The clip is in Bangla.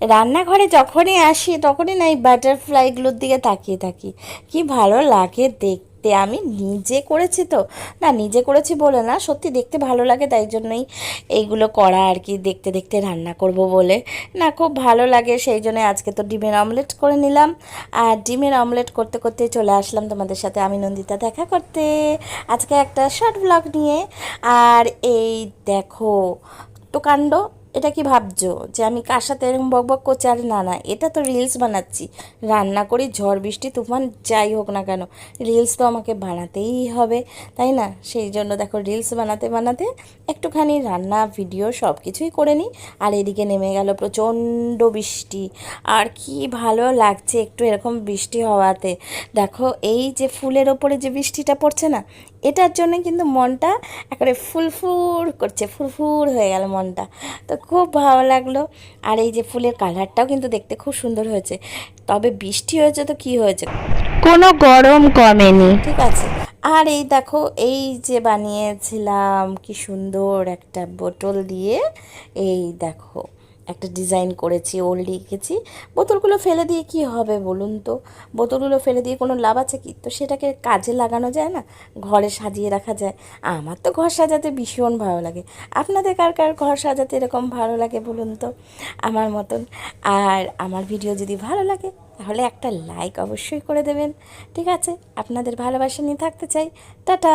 রান্নাঘরে যখনই আসি তখনই না এই বাটারফ্লাইগুলোর দিকে তাকিয়ে থাকি, কি ভালো লাগে দেখতে। আমি নিজে করেছি তো, না নিজে করেছি বলে না, সত্যি দেখতে ভালো লাগে, তাই জন্যই এইগুলো করা আর কি, দেখতে দেখতে রান্না করব বলে। না খুব ভালো লাগে, সেই জন্য আজকে তো ডিমের অমলেট করে নিলাম। আর ডিমের অমলেট করতে করতে চলে আসলাম তোমাদের সাথে আমি নন্দিতা দেখা করতে, আজকে একটা শর্ট ব্লগ নিয়ে। আর এই দেখো তো কাণ্ড, এটা কি ভাবছো যে আমি কার সাথে এরকম বক বক করছি? আরে না না, এটা তো রিলস বানাচ্ছি, রান্না করি ঝড় বৃষ্টি তুফান যাই হোক না কেন, রিলস তো আমাকে বানাতেই হবে, তাই না? সেই জন্য দেখো রিলস বানাতে বানাতে একটুখানি রান্না ভিডিও সব কিছুই করে নিই। আর এদিকে নেমে গেল প্রচণ্ড বৃষ্টি, আর কি ভালো লাগছে একটু এরকম বৃষ্টি হওয়াতে। দেখো এই যে ফুলের ওপরে যে বৃষ্টিটা পড়ছে না, এটার জন্য কিন্তু মনটা একেবারে ফুরফুর করছে, ফুরফুর হয়ে গেল মনটা, তো খুব ভালো লাগলো। আর এই যে ফুলের কালারটাও কিন্তু দেখতে খুব সুন্দর হয়েছে। তবে বৃষ্টি হয়েছে তো কি হয়েছে, কোনো গরম কমেনি, ঠিক আছে। আর এই দেখো এই যে বানিয়েছিলাম কি সুন্দর একটা বোতল দিয়ে, এই দেখো একটা ডিজাইন করেছি, ওল্ড লিখেছি। বোতলগুলো ফেলে দিয়ে কি হবে বলুন তো? বোতলগুলো ফেলে দিয়ে কোনো লাভ আছে কি? তো সেটাকে কাজে লাগানো যায় না, ঘরে সাজিয়ে রাখা যায়। আমার তো ঘর সাজাতে ভীষণ ভালো লাগে। আপনাদের কার কার ঘর সাজাতে এরকম ভালো লাগে বলুন তো, আমার মতন। আর আমার ভিডিও যদি ভালো লাগে তাহলে একটা লাইক অবশ্যই করে দেবেন, ঠিক আছে? আপনাদের ভালোবাসা নিয়ে থাকতে চাই। টাটা।